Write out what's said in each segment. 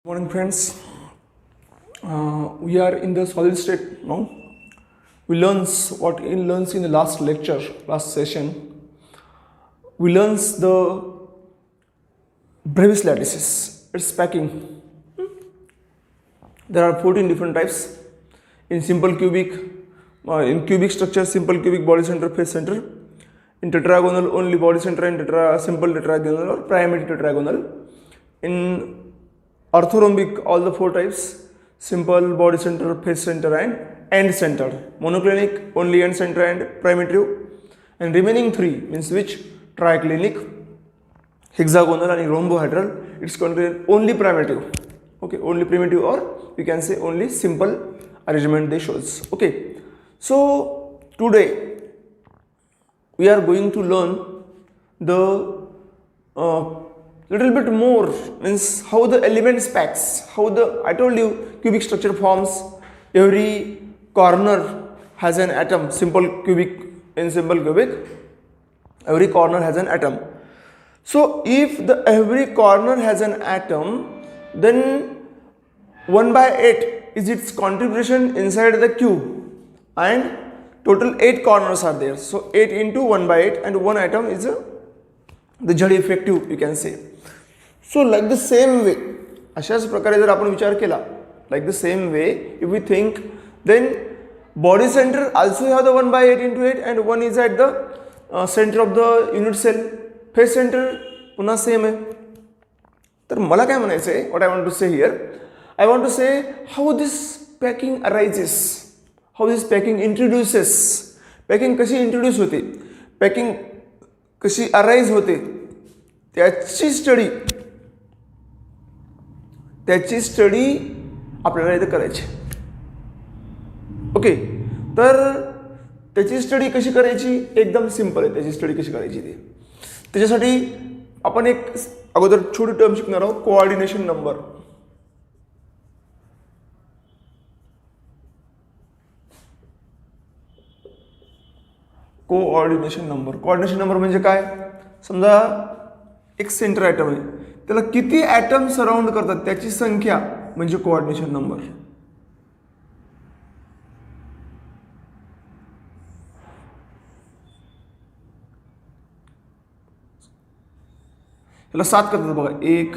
Morning, friends. We are in the solid state now. We learns what in learns in the last lecture, last session. We learns the Brevis lattices. Its packing. There are 14 different types. In simple cubic, in cubic structure, simple cubic body center, face center. In tetragonal, only body center and simple tetragonal or primary tetragonal. In orthorhombic, all the 4 types: simple, body center, face center and end center. Monoclinic, only end center and primitive. And remaining 3 means which? Triclinic, hexagonal and rhombohedral. It's contained only primitive. Okay, only primitive, or we can say only simple arrangement they shows. Okay, so today we are going to learn the little bit more, means how the elements packs, how the, I told you, cubic structure forms. Every corner has an atom. Simple cubic, in simple cubic, every corner has an atom. So if the every corner has an atom, then 1/8 is its contribution inside the cube, and total 8 corners are there. So 8 into 1/8, and 1 atom is the Z effective, you can say. So like the same way, अशाच प्रकारे जर आपण विचार केला, like the same way, if we think, then body center also have the 1/8 into 8, and 1 is at the center of the unit cell. Face center पुन्हा same आहे. तर मला काय म्हणायचं आहे, what I want to say here, I want to say how this packing arises, how this packing introduces. Packing कशी introduce होते, packing कशी अराइज होते, त्याची स्टडी आपल्याला इथे करायची. ओके, तर त्याची स्टडी कशी करायची, एकदम सिंपल आहे. त्याची स्टडी कशी करायची ते, त्याच्यासाठी आपण एक अगोदर छोटी टर्म शिकणार आहोत, कोऑर्डिनेशन नंबर. कोऑर्डिनेशन नंबर म्हणजे काय, समजा एक सेंटर ॲटम आहे, त्याला किती ॲटम सराउंड करतात त्याची संख्या म्हणजे कोऑर्डिनेशन नंबर. याला 7 करतात बघा, 1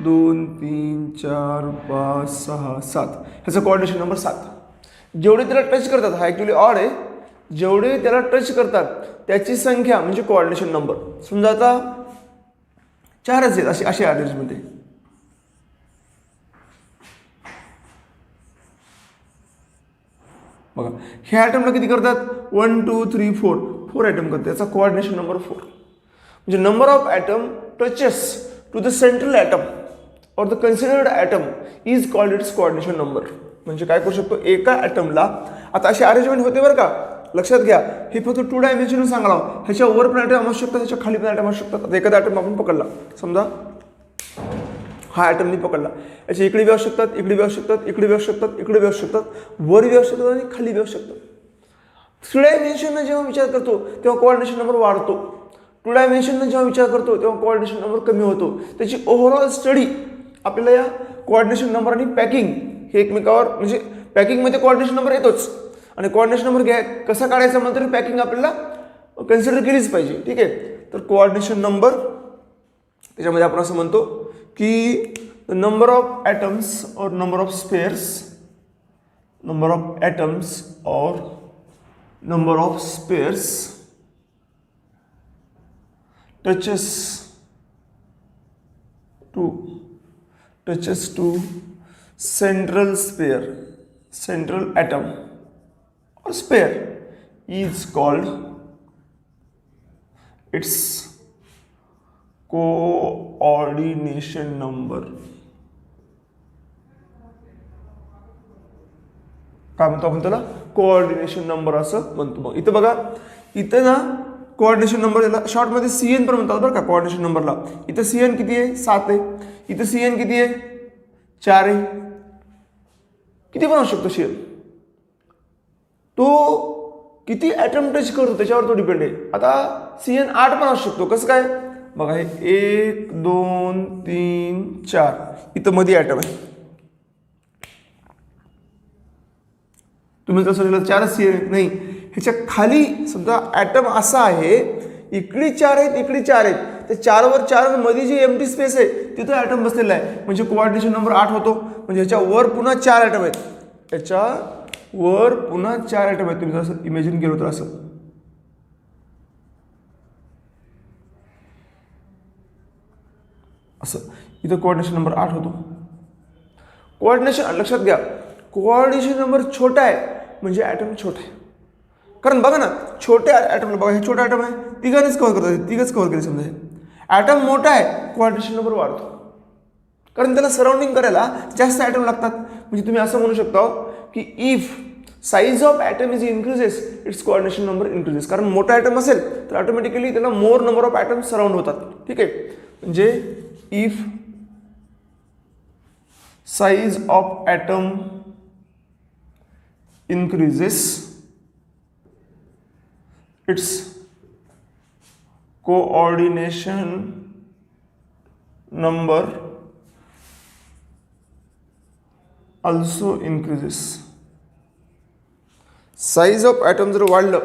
2 3 4 5 6 7, ह्याचा कोऑर्डिनेशन नंबर 7. जेवढे त्याला टच करतात, हा ॲक्च्युली ऑड आहे, जेवढे त्याला टच करतात त्याची संख्या म्हणजे कोऑर्डिनेशन नंबर. समजा आता 4च आहेत अशी अरेंजमेंट आहे. बघा, ह्या ॲटमला किती करतात, 1 2 3 4 ॲटम करतात, त्याचा कोऑर्डिनेशन नंबर 4. म्हणजे number of atom touches to the central atom और the considered atom is called its coordination number. म्हणजे काय करू शकतो, एका ॲटमला, आता अशी अरेंजमेंट होते बरं का, लक्षात घ्या, हे फक्त 2 डायमेन्शन सांगला. ह्याच्या वर पण ॲटम असू शकतात, ह्याच्या खाली पण ॲटम असू शकतात. आता एखादा ॲटम आपण पकडला, समजा हा ॲटमनी पकडला, याच्या इकडे बी असू शकतात, इकडे बी असू शकतात, इकडे बी असू शकतात, इकडे बी असू शकतात, वर बी असू शकतात आणि खाली बी असू शकतात. 3 डायमेन्शननं जेव्हा विचार करतो तेव्हा कोऑर्डिनेशन नंबर वाढतो. 2 डायमेन्शननं जेव्हा विचार करतो तेव्हा कोऑर्डिनेशन नंबर कमी होतो. त्याची ओव्हरऑल स्टडी आपल्याला या कोऑर्डिनेशन नंबर आणि पॅकिंग हे एकमेकावर, म्हणजे पॅकिंगमध्ये कोऑर्डिनेशन नंबर येतोच, आणि कोऑर्डिनेशन नंबर कसा काढायचा म्हणतो, तरी पॅकिंग आपल्याला कन्सिडर केलीच पाहिजे. ठीक आहे, तर कोऑर्डिनेशन नंबर त्याच्यामध्ये आपण असं म्हणतो की नंबर ऑफ ॲटम्स और number of spheres, number of atoms और number of spheres touches to central sphere, central atom or sphere is called its coordination number. काय म्हणतो आपण त्याला, कोऑर्डिनेशन नंबर असं म्हणतो. मग इथं बघा, इथं ना कोऑर्डिनेशन नंबर याला शॉर्टमध्ये CN पण म्हणतात बरं का कोऑर्डिनेशन नंबरला. इथं CN किती आहे, 7 आहे. इथं CN किती आहे, 4 आहे. किती पण असू शकतो CN. तो किती ॲटम टच करतो त्याच्यावर तो डिपेंड आहे. आता CN 8 पण असू शकतो. कसं काय, बघा हे 1 2 3 4 इथं मध्ये ॲटम आहे. तुम्ही जर सोडलं 4च नाही, ह्याच्या खाली सुद्धा ॲटम असा आहे, इकडे 4 आहेत इकडे 4 आहेत, त्या 4 वर 4 मध्ये जी एम्प्टी स्पेस आहे तिथं ॲटम बसलेला आहे, म्हणजे कोऑर्डिनेशन नंबर 8 होतो. म्हणजे ह्याच्या वर पुन्हा 4 ॲटम आहेत, ह्याच्या वर पुन्हा 4 ॲटम आहेत. तुम्ही जसं इमॅजिन केलं तर असं असं इथं कोऑर्डिनेशन नंबर 8 होतो. कोऑर्डिनेशन लक्षात घ्या, कोऑर्डिनेशन नंबर छोटा आहे म्हणजे ॲटम छोटा आहे. कारण बघा ना, छोट्या ॲटमला बघा, हे छोटा ॲटम आहे, तिघांनीच कव्हर करतात, तिघच कव्हर केले समजा. हे ॲटम मोठा आहे, कोऑर्डिनेशन नंबर वाढतो, कारण त्याला सराउंडिंग करायला जास्त ॲटम लागतात. म्हणजे तुम्ही असं म्हणू शकता की if size of atom is increases its coordination number increases. कारण मोठा ॲटम असेल तर ऑटोमॅटिकली त्याला more number of atom surround होतात. ठीक आहे, म्हणजे if size of atom increases its coordination number also increases. Size of atom जर वाढलं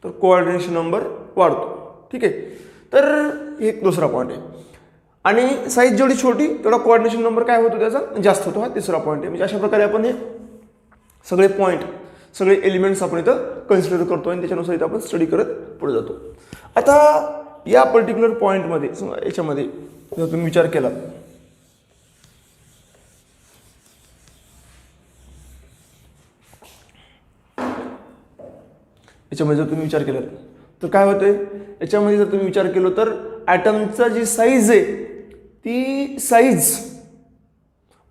तर कोऑर्डिनेशन नंबर वाढतो. ठीक आहे, तर एक दुसरा पॉईंट आहे. आणि साईज जेवढी छोटी तेवढा कोऑर्डिनेशन नंबर काय होतो त्याचा जास्त होतो. हा तिसरा पॉईंट आहे. म्हणजे अशा प्रकारे आपण हे सगळे पॉईंट, सगळे एलिमेंट्स आपण इथं कन्सिडर करतो आणि त्याच्यानुसार इथं आपण स्टडी करत पुढे जातो. आता या पर्टिक्युलर पॉईंटमध्ये याच्यामध्ये जर तुम्ही विचार केला, याच्यामध्ये जर तुम्ही विचार केला तर काय होतंय, याच्यामध्ये जर तुम्ही विचार केला तर ॲटमचा जी साईज आहे ती साईज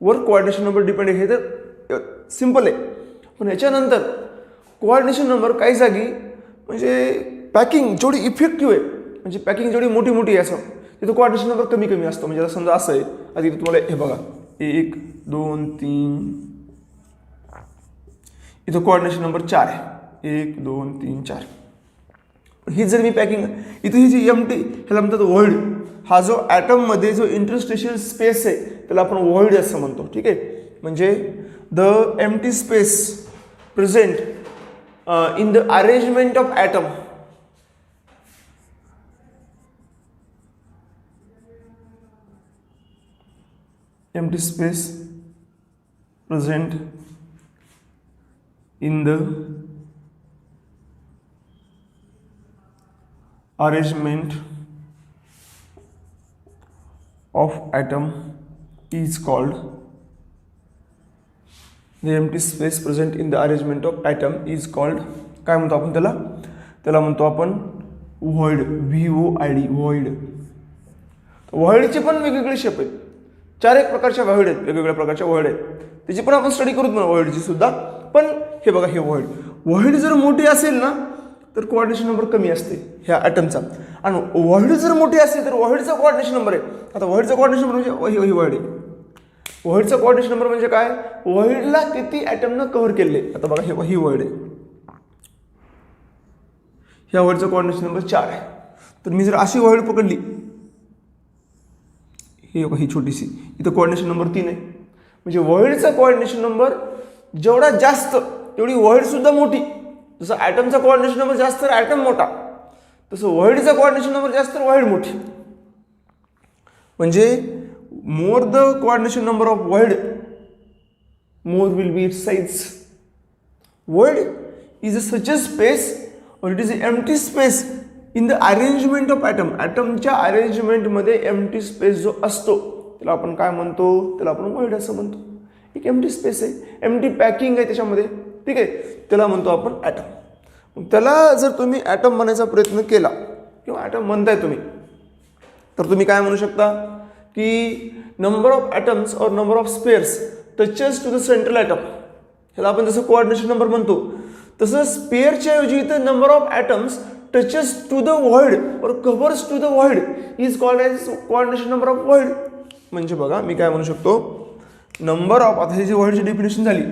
वर कोऑर्डिनेशन नंबर डिपेंड आहे. हे तर सिम्पल आहे. पण याच्यानंतर कोऑर्डिनेशन नंबर काही जागी म्हणजे पॅकिंग जेवढी इफेक्टिव्ह आहे, म्हणजे पॅकिंग जेवढी मोठी मोठी आहे असं, तिथं कोऑर्डिनेशन नंबर कमी कमी असतं. म्हणजे समजा असं आहे, आधी तुम्हाला हे बघा 1 2 3, इथं कोऑर्डिनेशन नंबर 4 आहे, 1 2 3 4. ही जर मी पॅकिंग इथं ही जी एम्प्टी, ह्याला म्हणतात व्हॉइड. हा जो ॲटममध्ये जो इंटरस्टिशियल स्पेस आहे त्याला आपण व्हॉइड असं म्हणतो. ठीक आहे, म्हणजे the empty space present in the arrangement of atom empty space present in the arrangement of atom is called the empty space present in the arrangement of atom is called, काय म्हणतो आपण त्याला, त्याला म्हणतो आपण व्हॉइड. VOID, void. व्हॉइडचे पण वेगवेगळे shape आहेत, 4 एक प्रकारच्या व्हॉइड आहेत, वेगवेगळ्या प्रकारच्या व्हॉइड आहेत, त्याची पण आपण स्टडी करूच ना व्हॉइडची सुद्धा. पण हे बघा, हे व्हॉइड, व्हॉइड जर मोठी असेल ना तर कोऑर्डिनेशन नंबर कमी असते ह्या ॲटमचा, आणि व्हॉइड जर मोठी असेल तर व्हॉइडचा कोऑर्डिनेशन नंबर आहे. आता व्हॉइडचा कोऑर्डिनेशन नंबर म्हणजे ही व्हॉइड आहे. व्हॉइडचा कोऑर्डिनेशन नंबर म्हणजे काय, व्हॉइडला किती ॲटमनं कव्हर केले. आता बघा ही व्हॉइड आहे, ह्या व्हॉइडचा कोऑर्डिनेशन नंबर 4 आहे. तर मी जर अशी व्हॉइड पकडली, ही छोटीशी, इथं कोऑर्डिनेशन नंबर 3 आहे. म्हणजे व्हॉइडचा कोऑर्डिनेशन नंबर जेवढा जास्त तेवढी व्हॉइड सुद्धा मोठी. जसं ॲटमचा कोऑर्डिनेशन नंबर जास्त तर ॲटम मोठा, तसं व्हॉइडचा कोऑर्डिनेशन नंबर जास्त तर व्हॉइड मोठी. म्हणजे more the coordination number of void, more will be its size. Void is such a space, or it is an empty space in the arrangement of atom. ॲटमच्या arrangement मध्ये empty space जो असतो त्याला आपण काय म्हणतो, त्याला आपण void असं म्हणतो. एक एम्प्टी स्पेस आहे, एम्प्टी पॅकिंग आहे त्याच्यामध्ये. ठीक आहे, त्याला म्हणतो आपण ॲटम. त्याला जर तुम्ही ॲटम म्हणायचा प्रयत्न केला किंवा ॲटम म्हणताय तुम्ही, तर तुम्ही काय म्हणू शकता की नंबर ऑफ ॲटम्स और number of spheres touches to the central atom. ह्याला आपण जसं कोऑर्डिनेशन नंबर म्हणतो तसं स्पेअरच्या ऐवजी इथं number of atoms touches to the void और covers to the void is called as coordination number of void. म्हणजे बघा मी काय म्हणू शकतो, नंबर ऑफ, आता ही जी व्हॉइडची डेफिनेशन झाली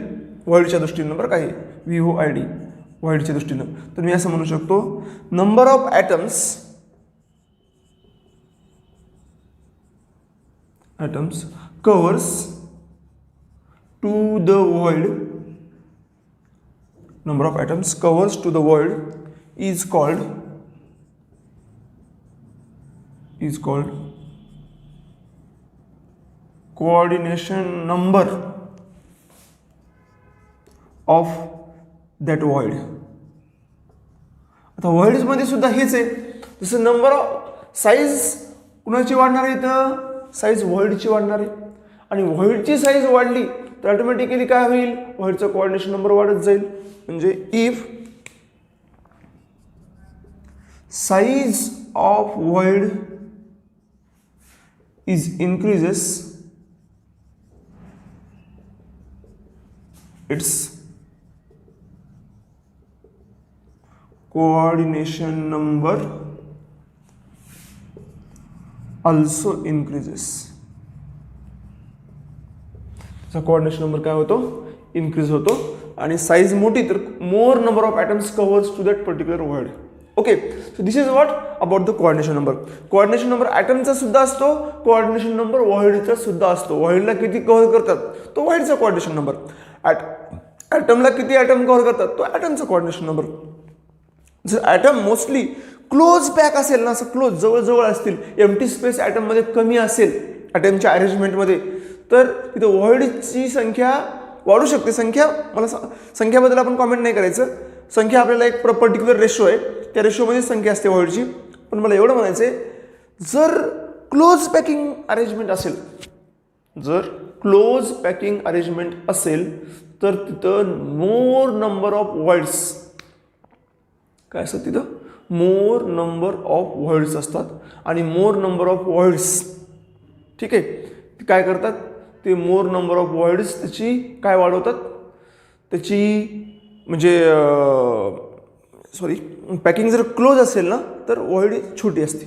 व्हॉइडच्या दृष्टीनं, नंबर काय VOID, व्हॉइडच्या दृष्टीनं, तर मी असं म्हणू शकतो number of atoms atoms covers to the void, number of atoms covers to the void is called coordination number of that void. आता voids मध्ये सुद्धा हेच आहे, जसं नंबर ऑफ साईज कुणाची वाढणार आहे, तर साईज व्हॉइडची वाढणार आहे, आणि व्हॉइडची साईज वाढली तर ऑटोमॅटिकली काय होईल, व्हॉइडचा कोऑर्डिनेशन नंबर वाढत जाईल. म्हणजे if size of void is increases, its coordination number also increases. त्याचा कोऑर्डिनेशन नंबर काय होतो, इन्क्रीज होतो, आणि साईज मोठी तर more number of atoms covers to that particular word. Okay, so this is what about the coordination number. Coordination number ॲटमचा सुद्धा असतो, कोऑर्डिनेशन नंबर व्हॉइडचा सुद्धा असतो. व्हॉइडला किती कव्हर करतात तो व्हॉइडचा कोऑर्डिनेशन नंबर, ॲटमला किती ॲटम कव्हर करतात तो ॲटमचा कोऑर्डिनेशन नंबर. जर ॲटम मोस्टली क्लोज पॅक असेल ना, असं क्लोज जवळजवळ असतील, एम्प्टी स्पेस ॲटममध्ये कमी असेल ॲटमच्या अरेंजमेंटमध्ये, तर तिथं व्हॉइडची संख्या वाढू शकते. संख्याबद्दल आपण कॉमेंट नाही करायचं, संख्या आपल्याला एक पर्टिक्युलर रेशो आहे, त्या रेशोमध्ये संख्या असते व्हॉइडची. पण मला एवढं म्हणायचं आहे, जर क्लोज पॅकिंग अरेंजमेंट असेल तर तिथं मोर नंबर ऑफ व्हॉइड्स काय असतात, तिथं मोर नंबर ऑफ व्हॉइड्स असतात. आणि मोर नंबर ऑफ व्हॉइड्स, ठीक आहे, ते काय करतात, ते मोर नंबर ऑफ व्हॉइड्स त्याची काय वाढवतात, त्याची म्हणजे पॅकिंग जर क्लोज असेल ना तर व्हॉइड छोटी असते.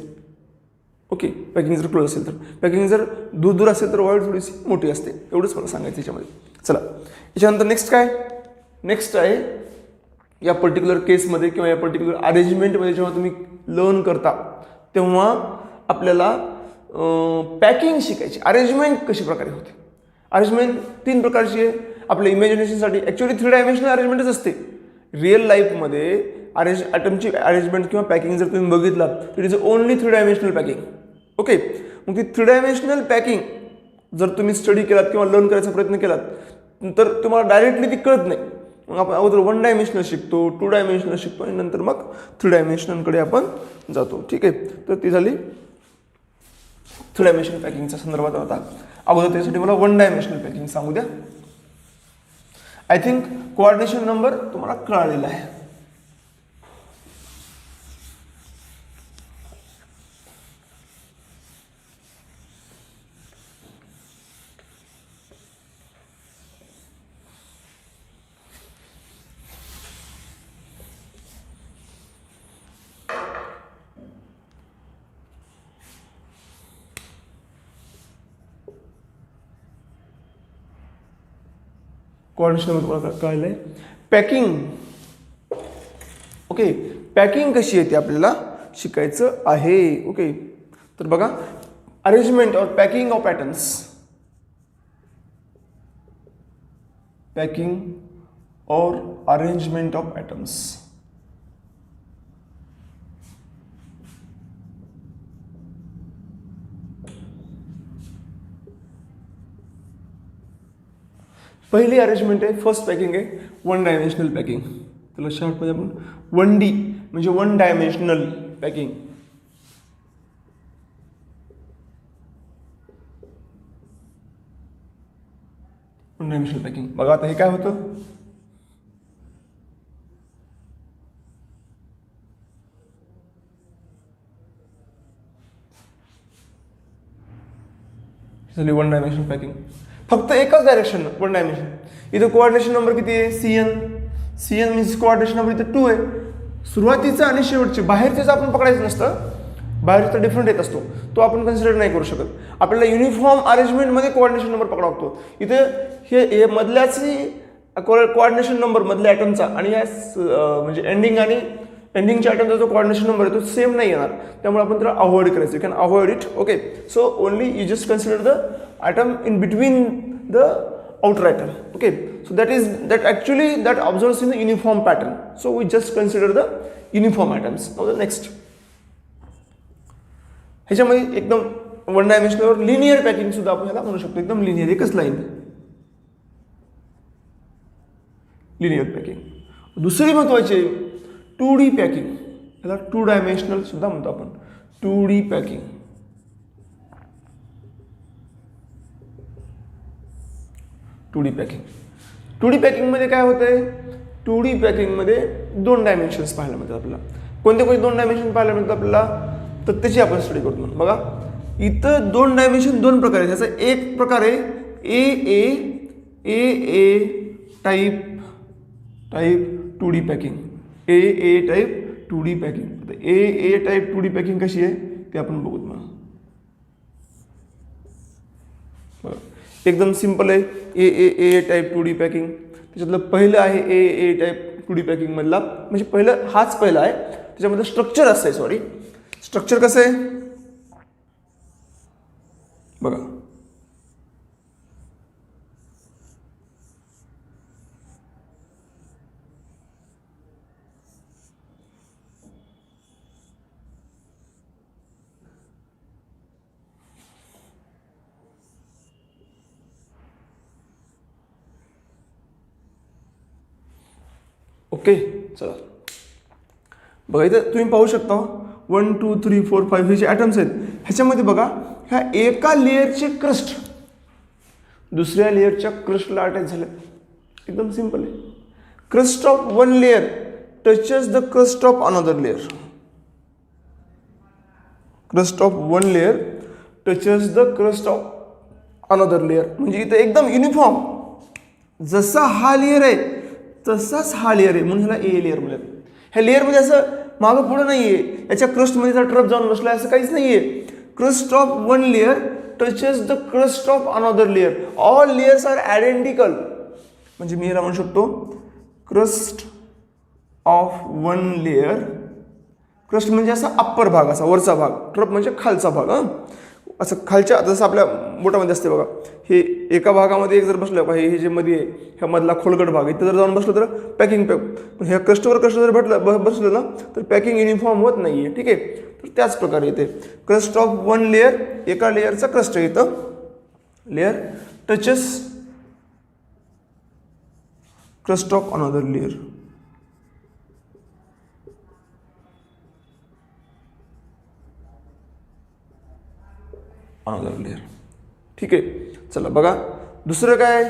ओके, पॅकिंग जर क्लोज असेल तर, पॅकिंग जर दूर असेल तर व्हॉइड थोडीशी मोठी असते. एवढंच मला सांगायचं याच्यामध्ये. चला, याच्यानंतर नेक्स्ट आहे या पर्टिक्युलर केसमध्ये किंवा या पर्टिक्युलर अरेंजमेंटमध्ये जेव्हा तुम्ही लर्न करता तेव्हा आपल्याला पॅकिंग शिकायची. अरेंजमेंट कशी प्रकारे होते, अरेंजमेंट 3 प्रकारची आहे. आपल्या इमॅजिनेशनसाठी ॲक्च्युअली 3 डायमेन्शनल अरेंजमेंटच असते. रिअल लाईफमध्ये ॲटमची अरेंजमेंट किंवा पॅकिंग जर तुम्ही बघितला तर it is only 3 dimensional packing. Okay, मग ती 3 डायमेन्शनल पॅकिंग जर तुम्ही स्टडी केलात किंवा लर्न करायचा प्रयत्न केलात तर तुम्हाला डायरेक्टली ती कळत नाही. मग आपण अगोदर 1 डायमेन्शनल शिकतो, 2 डायमेन्शनल शिकतो, आणि नंतर मग 3 डायमेन्शनलकडे आपण जातो. ठीक आहे, तर ती झाली 3 डायमेन्शनल पॅकिंगच्या संदर्भात होता. अगोदर त्यासाठी मला 1 डायमेन्शनल पॅकिंग सांगू द्या. आय थिंक कोऑर्डिनेशन नंबर तुम्हाला कळालेला आहे. कोऑर्डिनेशन तुम्हाला कळलं आहे. पॅकिंग, ओके, पॅकिंग कशी येते आपल्याला शिकायचं आहे. ओके, तर बघा, अरेंजमेंट और पॅकिंग ऑफ ॲटम्स, पॅकिंग और अरेंजमेंट ऑफ ॲटम्स. पहिली अरेंजमेंट आहे, फर्स्ट पॅकिंग आहे 1 डायमेन्शनल पॅकिंग. त्याला शॉर्टमध्ये आपण 1D म्हणजे 1 dimensional packing. One dimensional packing. बघा आता हे काय होतं, झाली 1 डायमेन्शनल पॅकिंग. फक्त एकच डायरेक्शन 1 डायमेन्शन. इथं कोऑर्डिनेशन नंबर किती आहे, CN मीन्स कोऑर्डिनेशन नंबर इथं 2 आहे. सुरुवातीचं आणि शेवटचे, बाहेरचेच आपण पकडायचं नसतं, बाहेरचा डिफरंट येत असतो, तो आपण कन्सिडर नाही करू शकत. आपल्याला युनिफॉर्म अरेंजमेंटमध्ये कोऑर्डिनेशन नंबर पकडावा लागतो. इथे हे मधल्याची कोऑर्डिनेशन नंबर मधल्या ॲटमचा आणि या म्हणजे एंडिंग आणि एंडिंगच्या आयटमचा जो कोऑर्डिनेशन नंबर आहे तो सेम नाही येणार, त्यामुळे आपण त्याला अवॉइड करायचं. You can avoid it. Okay, so only you just consider the item in between the outer atom. Okay, so that actually that observes in the uniform pattern, so we just consider the uniform atoms. Now the next, ह्याच्यामध्ये एकदम one dimensional linear packing सुद्धा आपण ह्याला म्हणू शकतो. एकदम linear, एकच line linear packing. दुसरी महत्वाची 2D पॅकिंग, याला 2 डायमेन्शनल सुद्धा म्हणतो आपण. 2D packing, 2D packing. 2D पॅकिंगमध्ये काय होतंय, 2D पॅकिंगमध्ये 2 डायमेन्शन्स पाहायला मिळतात आपल्याला. कोणते कोणते 2 डायमेन्शन पाहायला मिळतात आपल्याला, तर त्याची आपण स्टडी करतो. म्हणून बघा, इथं 2 डायमेन्शन 2 प्रकार आहेत. त्याचा एक प्रकार आहे A type 2D packing. A type 2D packing. A type 2D packing कशी आहे ते आपण बघूत. मग एकदम सिंपल आहे. A type 2D packing. त्याच्यातलं पहिलं आहे ए टाईप 2D पॅकिंग मधला, म्हणजे हाच पहिला आहे. त्याच्यामध्ये स्ट्रक्चर असतंय, सॉरी, स्ट्रक्चर कसं आहे बघा. ओके, चला बघा, इथं तुम्ही पाहू शकता 1 2 3 4 5 हे जे ॲटम्स आहेत, ह्याच्यामध्ये बघा, ह्या एका लेअरचे क्रस्ट दुसऱ्या लेअरच्या क्रस्टला अटॅच झाले. एकदम सिंपल आहे. Crust of one layer touches the crust of another layer. Crust of one layer touches the crust of another layer. म्हणजे इथं एकदम युनिफॉर्म, जसा हा लेअर आहे तसाच हा लेअर आहे, म्हणून ह्याला ए लेअर म्हणतात. ह्या लेअरमध्ये असं मागं पुढं नाहीये, याच्या क्रस्टमध्ये ट्रप जाऊन बसला असं काहीच नाहीये. Crust of one layer touches the crust of another layer. All layers are identical. म्हणजे मी याला म्हणू शकतो crust of one layer. Crust म्हणजे असा अप्पर भाग, असा वरचा भाग. ट्रप म्हणजे खालचा भाग. असं खालच्या, जसं आपल्या बोटामध्ये असते बघा, हे एका भागामध्ये एक जर बसलं बघा, हे जे मध्ये आहे, ह्या मधला खोलगट भाग, इथं जर जाऊन बसलं तर पॅकिंग पण ह्या क्रस्टवर क्रस्ट जर बसलं ना तर पॅकिंग युनिफॉर्म होत नाहीये. ठीक आहे, तर त्याच प्रकारे येते. क्रस्ट ऑफ वन लेअर, एका लेअरचा क्रस्ट येतं. Layer touches crust of another layer. Another layer. ठीक आहे, चला बघा, दुसरं काय,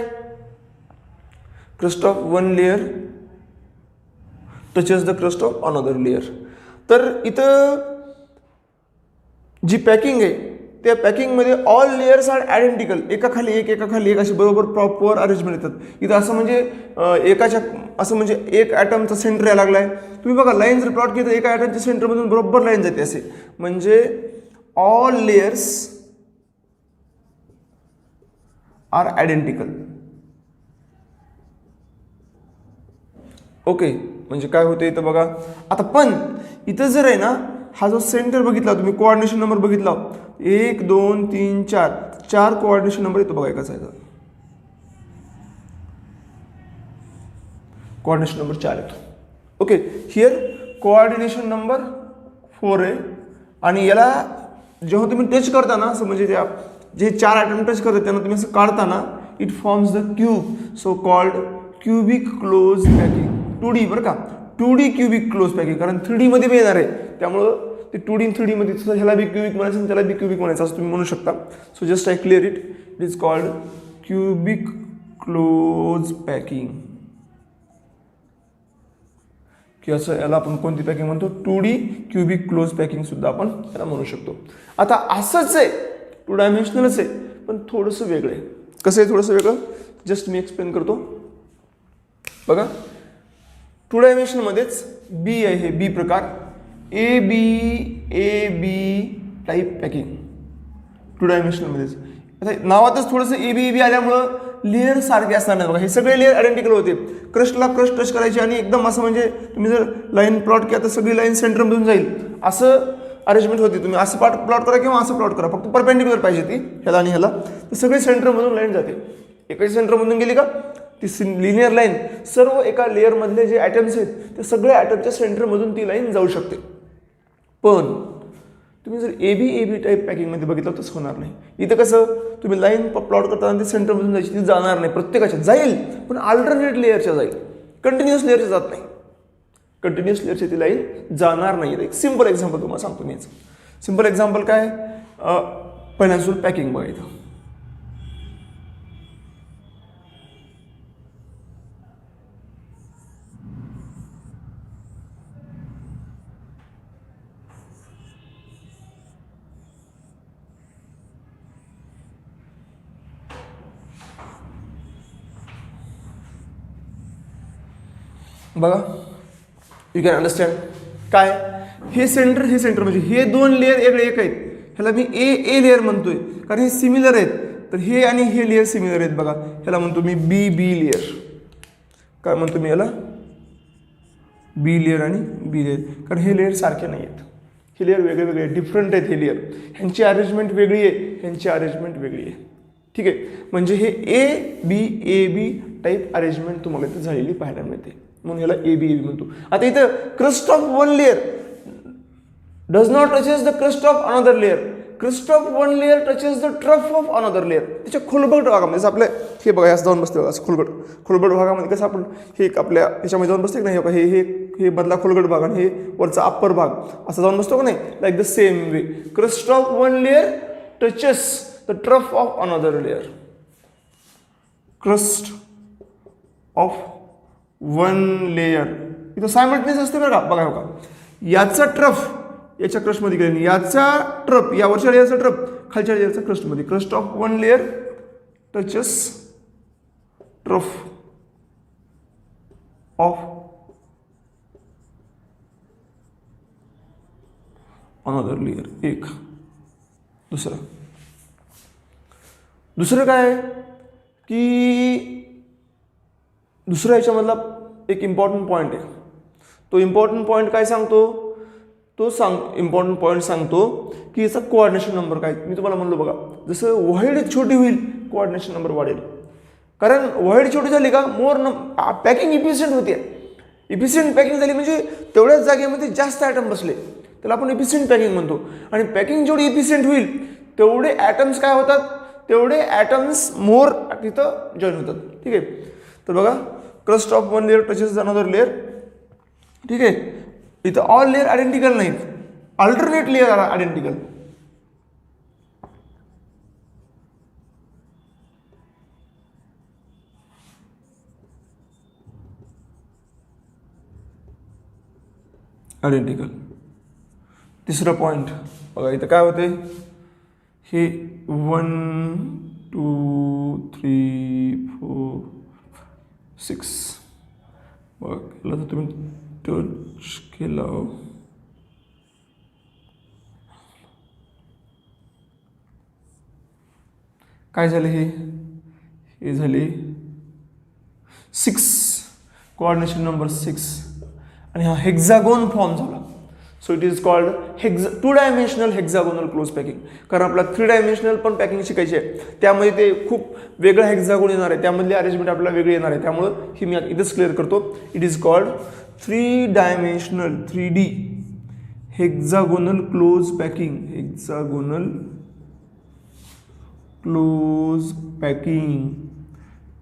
crust of one layer touches the crust of another layer. तर इथं जी पॅकिंग आहे त्या पॅकिंगमध्ये ऑल लेयर्स आर आयडेंटिकल. एकाखाली एक अशी बरोबर प्रॉपर अरेंजमेंट येतात. इथं असं म्हणजे असं म्हणजे एक ॲटमचा सेंटर यायला लागलाय. तुम्ही बघा, लाईन जर प्लॉट केली तर एका ॲटमच्या सेंटरमधून बरोबर लाईन जाते असे. म्हणजे all layers are identical. Okay, म्हणजे काय होते इथं बघा. आता पण इथं जर आहे ना, हा जो सेंटर बघितला तुम्ही, कोऑर्डिनेशन नंबर बघितला 1 2 3 4 कोऑर्डिनेशन नंबर येतो बघा एकाच आहे. कोऑर्डिनेशन नंबर 4 येतो. ओके, हिअर कोऑर्डिनेशन नंबर 4 आहे. आणि याला जेव्हा तुम्ही टच करता ना, असं म्हणजे त्या जे 4 आयटम टच करतात त्यांना तुम्ही असं काढताना, it forms the cube, so called cubic close packing. 2D बरं का, 2D क्युबिक क्लोज पॅकिंग, कारण 3D मध्ये बी येणार आहे, त्यामुळं ते 2D आणि 3D मध्ये ह्याला बी क्युबिक म्हणायचं आणि त्याला बी क्युबिक म्हणायचं असं तुम्ही म्हणू शकता. So just I clear it. It is called cubic close packing. किंवा असं याला आपण कोणती पॅकिंग म्हणतो, 2D क्युबिक क्लोज पॅकिंग सुद्धा आपण याला म्हणू शकतो. आता असंच आहे, 2 डायमेन्शनलच आहे, पण थोडंसं वेगळं आहे. कसं आहे थोडंसं वेगळं, जस्ट मी एक्सप्लेन करतो. बघा, 2 डायमेन्शनमध्येच बी आहे, हे बी प्रकार, ए बी टाईप पॅकिंग. 2 डायमेन्शनलमध्येच आता नावातच थोडंसं ए बी आल्यामुळं लेअर सारखे असणार नाही बघा. हे सगळे लेअर आयडेंटिकल होते. क्रस्टला क्रस्ट टच करायची आणि एकदम असं म्हणजे तुम्ही जर लाईन प्लॉट केला तर सगळी लाईन सेंटरमधून जाईल असं अरेंजमेंट होती. तुम्ही असं प्लॉट करा किंवा असं प्लॉट करा, फक्त परपेंडिक्युलर पाहिजे ती ह्याला आणि ह्याला, तर सगळी सेंटरमधून लाईन जाते. एकाच सेंटरमधून गेली का ती लिनियर लाईन सर्व एका लेअरमधले जे ॲटम्स आहेत ते सगळ्या ॲटमच्या सेंटरमधून ती लाईन जाऊ शकते. पण तुम्ही जर ए बी टाईप पॅकिंगमध्ये बघितलं तसं होणार नाही. इथं कसं तुम्ही लाईन प्लॉट करताना ती सेंटरमधून जायची, ती जाणार नाही, प्रत्येकाच्या जाईल पण अल्टरनेट लेअरच्या जाईल, कंटिन्युअस लेअरच्या जात नाही. कंटिन्युअस लेअरची ती लाईन जाणार नाही. एक सिम्पल एक्झाम्पल तुम्हाला सांगतो मी याचं. सिम्पल एक्झाम्पल काय, पेन्सिल पॅकिंग बघायचं. बघा, यू कॅन अंडरस्टँड काय हे सेंटर म्हणजे हे दोन लेअर वेगळे एक आहेत. ह्याला मी ए लेअर म्हणतोय कारण हे सिमिलर आहेत. तर हे आणि हे लेअर सिमिलर आहेत बघा. ह्याला म्हणतो मी बी लेअर. काय म्हणतो मी याला, बी लेअर आणि बी लेअर, कारण हे लेअर सारखे नाही आहेत. हे लेअर वेगळे डिफरंट आहेत. हे लेअर ह्यांची अरेंजमेंट वेगळी आहे, ह्यांची अरेंजमेंट वेगळी आहे. ठीक आहे, म्हणजे हे ए बी टाईप अरेंजमेंट तुम्हाला इथे झालेली पाहायला मिळते, म्हणून ह्याला ए बी म्हणतो. आता इथं crust of one layer does not touches the crust of another layer. Crust of one layer touches the trough of another layer. त्याच्या खोलगट भागामध्ये जसं आपल्या हे बघा असं जाऊन बसते बघा, असं खोलगट भागामध्ये कसं आपण हे आपल्या ह्याच्यामध्ये जाऊन बसते की नाही, हे हे हे मधला खोलगट भाग आणि हे वरचा अप्पर भाग असं जाऊन बसतो का नाही, like the same way crust of one layer touches the trough of another layer. Crust of one layer इथं सायमल्टेनियस असते बरं का. बघा हो का, याचा ट्रफ याच्या क्रस्टमध्ये गेले, याचा ट्रफ या वरच्या लेअरचा ट्रफ खालच्या लेअरचा क्रस्टमध्ये. Crust of one layer touches trough of another layer. एक दुसरं काय की दुसरा याच्यामधला एक इम्पॉर्टंट पॉईंट आहे. तो इम्पॉर्टंट पॉईंट काय सांगतो, इम्पॉर्टंट पॉईंट सांगतो की याचा कोऑर्डिनेशन नंबर काय. मी तुम्हाला म्हणलो बघा, जसं व्हाईड छोटी होईल कोऑर्डिनेशन नंबर वाढेल. कारण व्हाईड छोटी झाली का पॅकिंग इफिशियंट होते. इफिशियंट पॅकिंग झाली म्हणजे तेवढ्याच जागेमध्ये जास्त ॲटम बसले, त्याला आपण इफिशियंट पॅकिंग म्हणतो. आणि पॅकिंग जेवढी इफिशियंट होईल तेवढे ॲटम्स काय होतात, तेवढे ॲटम्स मोर तिथं जॉईन होतात. ठीक आहे, तर बघा crust of one layer touches another layer. ठीक आहे, इथं ऑल लेअर आयडेंटिकल नाहीत, अल्टरनेट लेअर आयडेंटिकल. आयडेंटिकल. तिसरं पॉईंट बघा, इथं काय होते, हे 1 2 3 4 6 बघा, तर तुम्ही टच केलं काय झाले, हे झाले 6 कोऑर्डिनेशन नंबर 6 आणि हा हेक्झागोन फॉर्म झाला. So it is called 2 dimensional hexagonal close packing. कारण आपल्याला 3 डायमेन्शनल पण पॅकिंग शिकायची आहे, त्यामध्ये ते खूप वेगळं हेक्झागोन येणार आहे, त्यामधली अरेंजमेंट आपल्याला वेगळी येणार आहे. त्यामुळं ही मी इथंच क्लिअर करतो. It is called 3 dimensional 3D hexagonal close packing. Hexagonal close packing,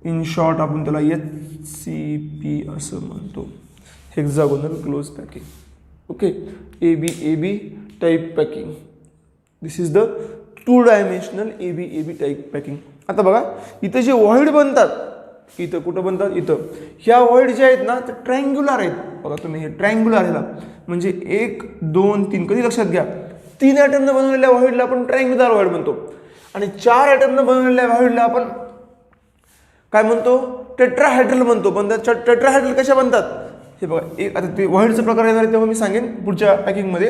in short आपण त्याला HCP असं म्हणतो, hexagonal close packing. Okay, A B type packing. This is the 2 dimensional A B type packing. आता बघा, इथं जे void बनतात, इथं कुठं बनतात, इथं ह्या व्हॉइड जे आहेत ना ते ट्रायंग्युलर आहेत. बघा तुम्ही, हे ट्रायंग्युलर ह्याला म्हणजे 1 2 3 कधी लक्षात घ्या, 3 ॲटमनं बनवलेल्या व्हॉइडला आपण ट्रायंग्युलर व्हॉइड म्हणतो आणि 4 ॲटमनं बनवलेल्या व्हॉइडला आपण काय म्हणतो, टेट्राहायड्रल म्हणतो. पण त्या टेट्राहायड्रल कशा बनतात हे बघा. एक आता ते व्हॉइडचा प्रकार येणार आहे तेव्हा मी सांगेन पुढच्या पॅकिंगमध्ये.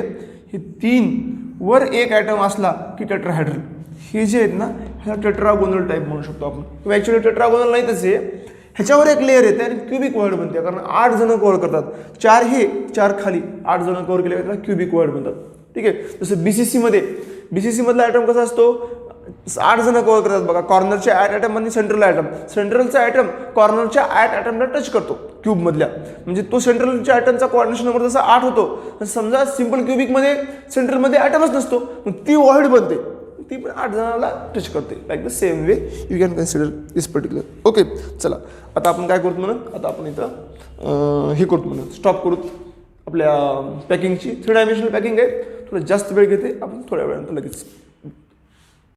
हे 3 वर 1 ॲटम असला की टेट्राहायड्रल. हे जे आहेत ना ह्या टेट्रागोनल टाईप म्हणू शकतो आपण, किंवा ॲक्च्युली टेट्रागोनल नाही तसे, ह्याच्यावर एक लेअर येते आणि क्युबिक वर्ड बनते, कारण 8 जण कव्हर करतात, 4 हे 4 खाली, 8 जण कव्हर केले त्याला क्युबिक वर्ड बनतात. ठीक आहे. जसं बीसीसी मधला ॲटम कसा असतो, 8 जण कव्हर करतात बघा, कॉर्नरच्या ॲटम आणि सेंट्रलचा ॲटम कॉर्नरच्या ॲटमला टच करतो क्यूब मधल्या, म्हणजे तो सेंट्रलच्या ॲटमचा कोऑर्डिनेशन नंबर जसा 8 होतो. समजा सिंपल क्युबिकमध्ये सेंट्रलमध्ये ॲटमच नसतो, मग ती वॉइड बनते, ती पण 8 जणांना टच करते. Like the same way you can consider this particular. Okay, चला आता आपण काय करतो म्हणून, आता आपण इथं हे करतो म्हणून स्टॉप करू आपल्या पॅकिंगची. 3 डायमेन्शनल पॅकिंग आहे, थोडं जास्त वेळ घेते, आपण थोड्या वेळानंतर लगेच